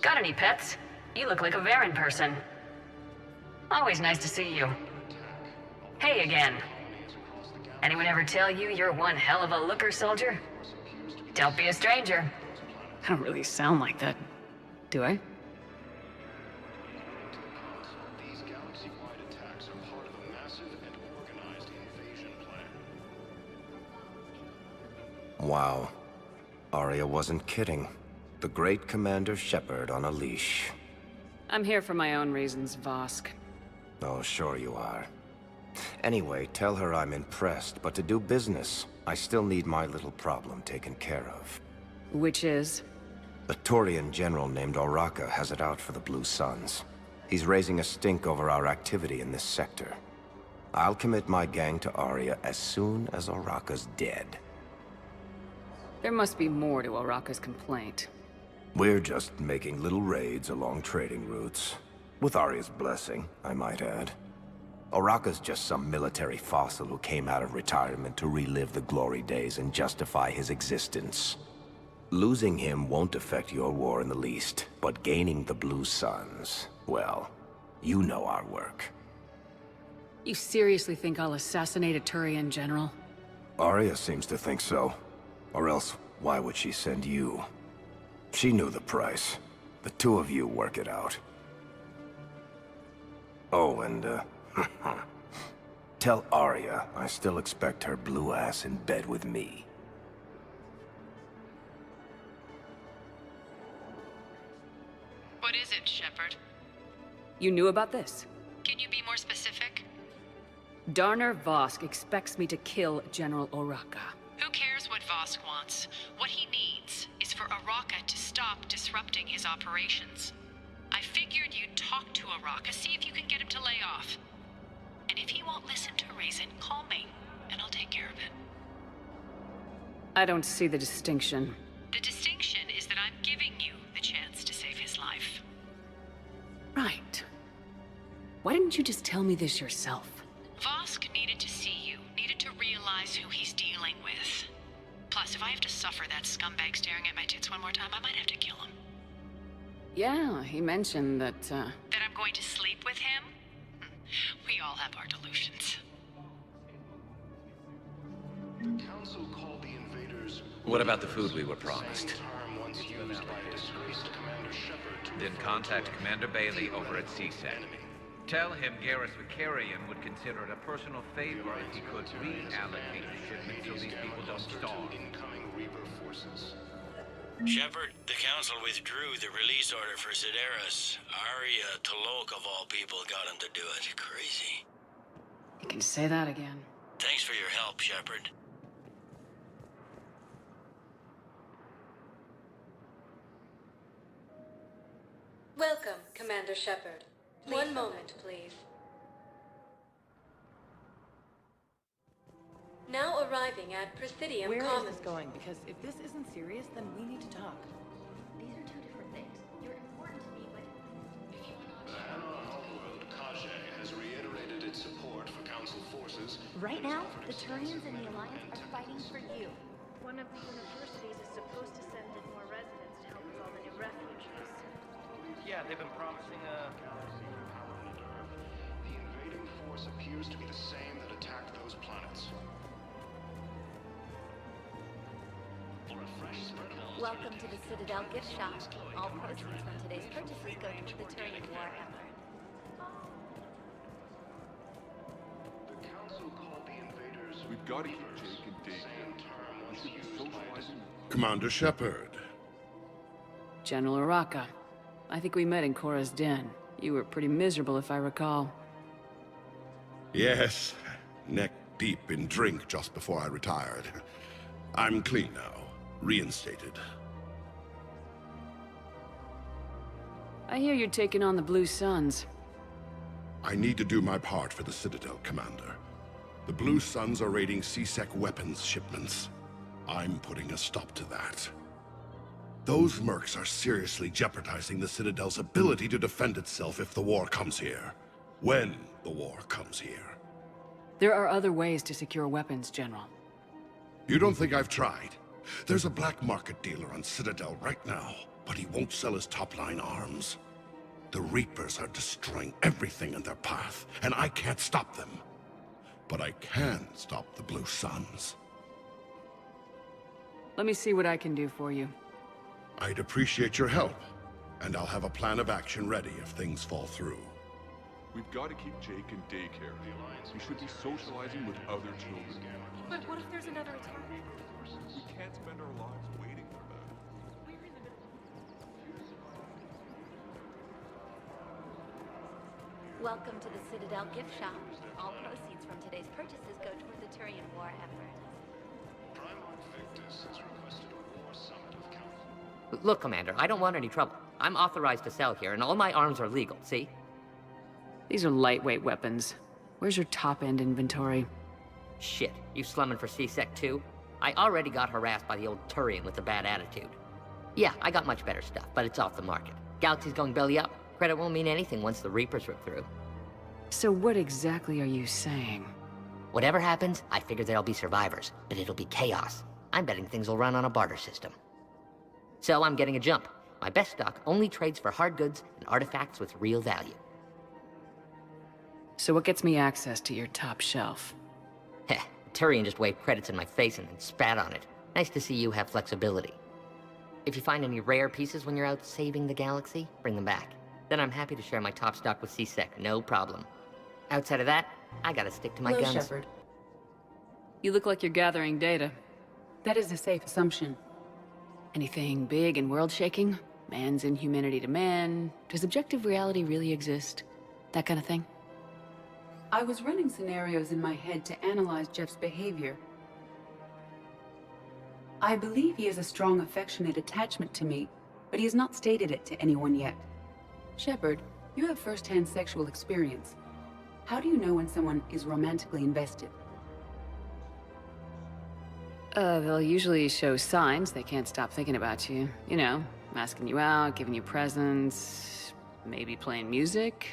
[SPEAKER 5] Got any pets? You look like a Varen person. Always nice to see you. Hey again. Anyone ever tell you you're one hell of a looker, soldier? Don't be a stranger.
[SPEAKER 7] I don't really sound like that, do I?
[SPEAKER 4] These galaxy-wide attacks are part of a massive and organized invasion plan.
[SPEAKER 13] Wow. Arya wasn't kidding. The great Commander Shepard on a leash.
[SPEAKER 7] I'm here for my own reasons, Vosk.
[SPEAKER 13] Oh, sure you are. Anyway, tell her I'm impressed, but to do business, I still need my little problem taken care of.
[SPEAKER 7] Which is?
[SPEAKER 13] A Turian general named Oraka has it out for the Blue Suns. He's raising a stink over our activity in this sector. I'll commit my gang to Arya as soon as Oraka's dead.
[SPEAKER 7] There must be more to Oraka's complaint.
[SPEAKER 13] We're just making little raids along trading routes. With Arya's blessing, I might add. Oraka's just some military fossil who came out of retirement to relive the glory days and justify his existence. Losing him won't affect your war in the least, but gaining the Blue Suns, well, you know our work.
[SPEAKER 7] You seriously think I'll assassinate a Turian general?
[SPEAKER 13] Arya seems to think so. Or else, why would she send you? She knew the price. The two of you work it out. Oh, and, tell Arya I still expect her blue ass in bed with me.
[SPEAKER 14] What is it, Shepard?
[SPEAKER 7] You knew about this?
[SPEAKER 14] Can you be more specific?
[SPEAKER 7] Darner Vosk expects me to kill General Oraka.
[SPEAKER 14] Who cares what Vosk wants? What he needs is for Oraka to stop disrupting his operations. I figured you'd talk to Oraka, see if you can get him to lay off. And if he won't listen to reason, call me, and I'll take care of it.
[SPEAKER 7] I don't see the distinction.
[SPEAKER 14] The distinction is that I'm giving you the chance to save his life.
[SPEAKER 7] Right. Why didn't you just tell me this yourself?
[SPEAKER 14] Vosk needed to see you, needed to realize who he's dealing with. Plus, if I have to suffer that scumbag staring at my tits one more time, I might have to kill him.
[SPEAKER 7] Yeah, he mentioned that,
[SPEAKER 14] That I'm going to sleep with him? We all have our delusions.
[SPEAKER 4] The council called the invaders.
[SPEAKER 23] What about the food we were promised?
[SPEAKER 4] Term once used by a disgraced Commander Shepard to
[SPEAKER 23] Then contact Commander Bailey over at CSEC. Tell him Garrus Vicarian would consider it a personal favor if he could reallocate the shipment so these people don't starve.
[SPEAKER 4] incoming Reaper forces.
[SPEAKER 11] Shepard, the Council withdrew the release order for Sideris. Arya Talok, of all people, got him to do it. Crazy.
[SPEAKER 7] You can say that again.
[SPEAKER 11] Thanks for your help, Shepard.
[SPEAKER 3] Welcome, Commander Shepard. One moment, please. Now arriving at Presidium
[SPEAKER 8] Where
[SPEAKER 3] Commons.
[SPEAKER 8] is this going? Because if this isn't serious, then we need to talk.
[SPEAKER 9] These are two different things. You're important to me, but
[SPEAKER 4] The Hanar homeworld, Kage, has reiterated its support for Council forces.
[SPEAKER 9] right now, the Turians and the Alliance are fighting for you.
[SPEAKER 12] One of the universities is supposed to send in more residents to help with all the new refugees.
[SPEAKER 18] Yeah, they've been promising
[SPEAKER 4] The invading force appears to be the same that attacked those planets.
[SPEAKER 9] Welcome to the Citadel gift shop. All proceeds from today's purchases go to the Turian war effort.
[SPEAKER 4] The Council called the invaders.
[SPEAKER 17] We've got to keep Jake and Dave here. We should be socializing.
[SPEAKER 24] Commander Shepard.
[SPEAKER 7] General Araka. I think we met in Korra's den. You were pretty miserable, if I recall.
[SPEAKER 24] Yes, neck deep in drink just before I retired. I'm clean now, reinstated.
[SPEAKER 7] I hear you're taking on the Blue Suns.
[SPEAKER 24] I need to do my part for the Citadel, Commander. The Blue Suns are raiding CSEC weapons shipments. I'm putting a stop to that. Those mercs are seriously jeopardizing the Citadel's ability to defend itself if the war comes here. When the war comes here.
[SPEAKER 7] There are other ways to secure weapons, General.
[SPEAKER 24] You don't think I've tried? There's a black market dealer on Citadel right now, but he won't sell his top-line arms. The Reapers are destroying everything in their path, and I can't stop them. But I can stop the Blue Suns.
[SPEAKER 7] Let me see what I can do for you.
[SPEAKER 24] I'd appreciate your help, and I'll have a plan of action ready if things fall through.
[SPEAKER 17] We've got to keep Jake in daycare. He should be socializing with other children.
[SPEAKER 8] But what if there's another attack?
[SPEAKER 17] We can't spend our lives waiting for that.
[SPEAKER 9] Welcome to the Citadel gift shop. All proceeds from today's purchases go toward the Turian war effort.
[SPEAKER 4] Primarch Victus has requested a war summit of Council.
[SPEAKER 25] Look, Commander, I don't want any trouble. I'm authorized to sell here, and all my arms are legal, see?
[SPEAKER 7] These are lightweight weapons. Where's your top-end inventory?
[SPEAKER 25] Shit, you slumming for CSEC too? I already got harassed by the old Turian with a bad attitude. Yeah, I got much better stuff, but it's off the market. Galaxy's going belly up. Credit won't mean anything once the Reapers rip through.
[SPEAKER 7] So what exactly are you saying?
[SPEAKER 25] Whatever happens, I figure there'll be survivors, but it'll be chaos. I'm betting things will run on a barter system. So I'm getting a jump. My best stock only trades for hard goods and artifacts with real value.
[SPEAKER 7] So what gets me access to your top shelf?
[SPEAKER 25] Heh, Turian just waved credits in my face and then spat on it. Nice to see you have flexibility. If you find any rare pieces when you're out saving the galaxy, bring them back. Then I'm happy to share my top stock with CSEC, no problem. Outside of that, I gotta stick to my
[SPEAKER 7] Hello,
[SPEAKER 25] guns.
[SPEAKER 7] Shepard. You look like you're gathering data.
[SPEAKER 8] That is a safe assumption.
[SPEAKER 7] Anything big and world-shaking? Man's inhumanity to man? Does objective reality really exist? That kind of thing?
[SPEAKER 8] I was running scenarios in my head to analyze Jeff's behavior. I believe he has a strong affectionate attachment to me, but he has not stated it to anyone yet. Shepard, you have first-hand sexual experience. How do you know when someone is romantically invested?
[SPEAKER 7] They'll usually show signs they can't stop thinking about you. You know, asking you out, giving you presents, maybe playing music.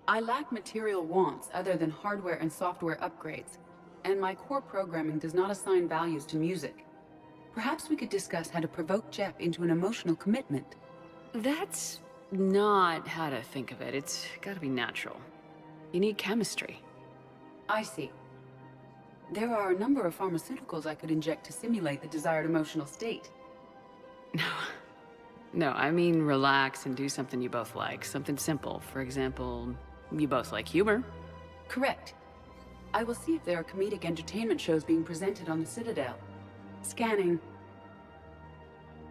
[SPEAKER 8] I lack material wants other than hardware and software upgrades, and my core programming does not assign values to music. Perhaps we could discuss how to provoke Jep into an emotional commitment.
[SPEAKER 7] That's not how to think of it. It's gotta be natural. You need chemistry.
[SPEAKER 8] I see. There are a number of pharmaceuticals I could inject to simulate the desired emotional state.
[SPEAKER 7] No, I mean relax and do something you both like. Something simple. For example, you both like humor.
[SPEAKER 8] Correct. I will see if there are comedic entertainment shows being presented on the Citadel. Scanning.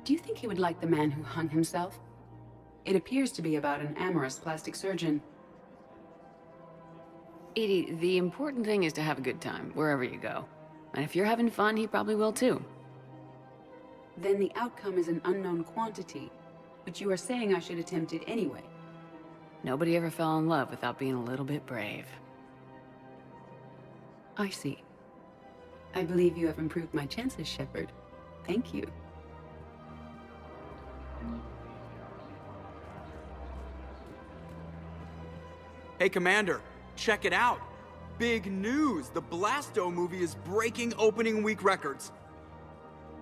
[SPEAKER 8] Do you think he would like The Man Who Hung Himself? It appears to be about an amorous plastic surgeon.
[SPEAKER 7] Edie, the important thing is to have a good time, wherever you go. And if you're having fun, he probably will too.
[SPEAKER 8] Then the outcome is an unknown quantity, but you are saying I should attempt it anyway.
[SPEAKER 7] Nobody ever fell in love without being a little bit brave.
[SPEAKER 8] I see. I believe you have improved my chances, Shepard. Thank you.
[SPEAKER 2] Hey, Commander, check it out. Big news! The Blasto movie is breaking opening week records.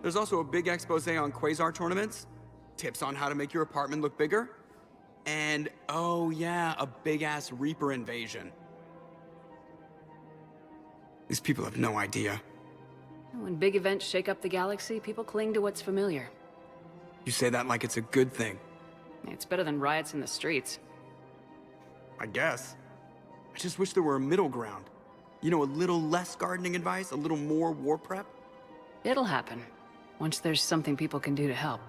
[SPEAKER 2] There's also a big expose on Quasar tournaments, tips on how to make your apartment look bigger, and, oh yeah, a big-ass Reaper invasion. These people have no idea.
[SPEAKER 7] When big events shake up the galaxy, people cling to what's familiar.
[SPEAKER 2] You say that like it's a good thing.
[SPEAKER 7] It's better than riots in the streets.
[SPEAKER 2] I guess. I just wish there were a middle ground. You know, a little less gardening advice, a little more war prep.
[SPEAKER 7] It'll happen, once there's something people can do to help.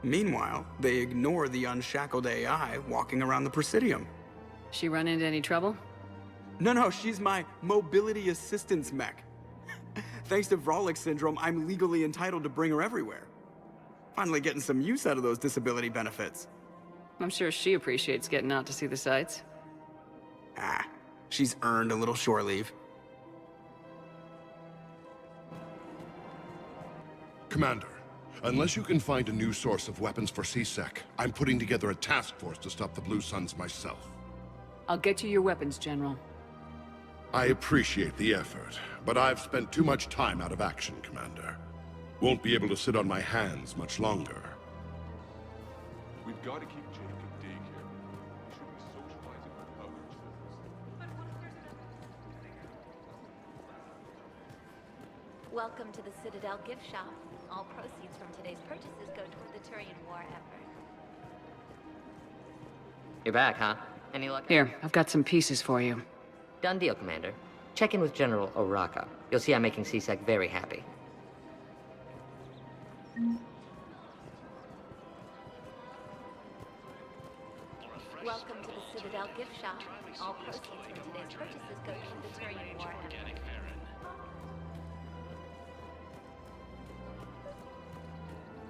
[SPEAKER 2] Meanwhile, they ignore the unshackled AI walking around the Presidium.
[SPEAKER 7] She run into any trouble?
[SPEAKER 2] No, she's my mobility assistance mech. Thanks to Vrolic syndrome, I'm legally entitled to bring her everywhere. Finally getting some use out of those disability benefits.
[SPEAKER 7] I'm sure she appreciates getting out to see the sights.
[SPEAKER 2] Ah, she's earned a little shore leave.
[SPEAKER 24] Commander, unless you can find a new source of weapons for C-Sec, I'm putting together a task force to stop the Blue Suns myself.
[SPEAKER 7] I'll get you your weapons, General.
[SPEAKER 24] I appreciate the effort, but I've spent too much time out of action, Commander. Won't be able to sit on my hands much longer.
[SPEAKER 17] We've got to keep Jake in daycare. We should be socializing with other children.
[SPEAKER 6] Welcome to the Citadel gift shop. All proceeds from today's purchases go toward the Turian war effort.
[SPEAKER 25] You're back, huh? Any luck?
[SPEAKER 7] Here, I've got some pieces for you.
[SPEAKER 25] Done deal, Commander. Check in with General Oraka. You'll see I'm making C-Sec very happy.
[SPEAKER 6] Welcome to the Citadel gift shop. All proceeds from today's purchases go toward the Turian war effort.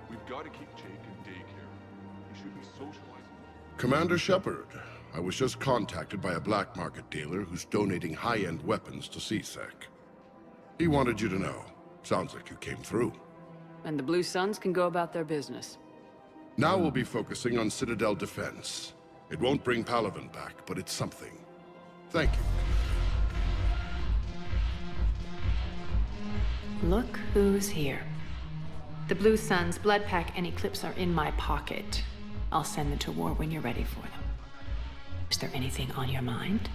[SPEAKER 17] We've got to keep Jake in daycare. He should be socializing.
[SPEAKER 24] Commander Shepard, I was just contacted by a black market dealer who's donating high-end weapons to C-Sec. He wanted you to know. Sounds like you came through.
[SPEAKER 7] And the Blue Suns can go about their business.
[SPEAKER 24] Now we'll be focusing on Citadel defense. It won't bring Palaven back, but it's something. Thank you.
[SPEAKER 20] Look who's here. The Blue Suns, Blood Pack, and Eclipse are in my pocket. I'll send them to war when you're ready for them. Is there anything on your mind?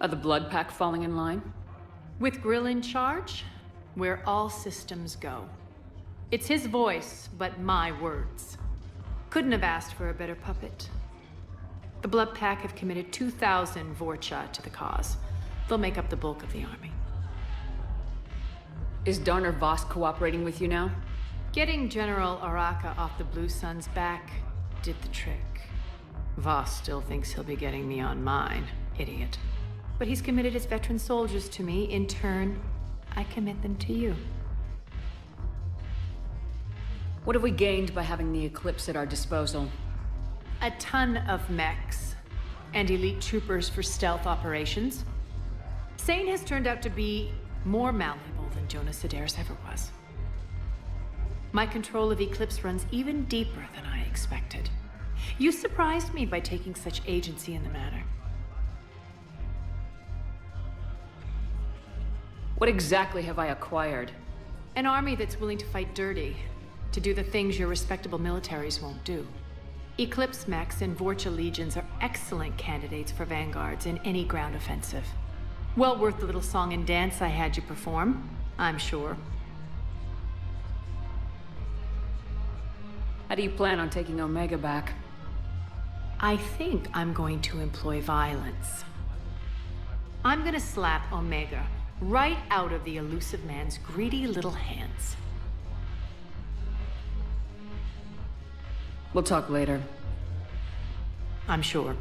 [SPEAKER 7] Are the Blood Pack falling in line?
[SPEAKER 20] With Grill in charge, where all systems go. It's his voice, but my words. Couldn't have asked for a better puppet. The Blood Pack have committed 2,000 Vorcha to the cause. They'll make up the bulk of the army.
[SPEAKER 7] Is Darner Voss cooperating with you now?
[SPEAKER 20] Getting General Oraka off the Blue Suns' back did the trick. Voss still thinks he'll be getting me on mine, idiot. But he's committed his veteran soldiers to me. In turn, I commit them to you.
[SPEAKER 7] What have we gained by having the Eclipse at our disposal?
[SPEAKER 20] A ton of mechs and elite troopers for stealth operations. Sane has turned out to be more malleable than Jonas Sedaris ever was. My control of Eclipse runs even deeper than I expected. You surprised me by taking such agency in the matter.
[SPEAKER 7] What exactly have I acquired?
[SPEAKER 20] An army that's willing to fight dirty, to do the things your respectable militaries won't do. Eclipse mechs and Vorcha legions are excellent candidates for vanguards in any ground offensive. Well worth the little song and dance I had you perform, I'm sure.
[SPEAKER 7] How do you plan on taking Omega back?
[SPEAKER 20] I think I'm going to employ violence. I'm gonna slap Omega right out of the elusive man's greedy little hands.
[SPEAKER 7] We'll talk later.
[SPEAKER 20] I'm sure.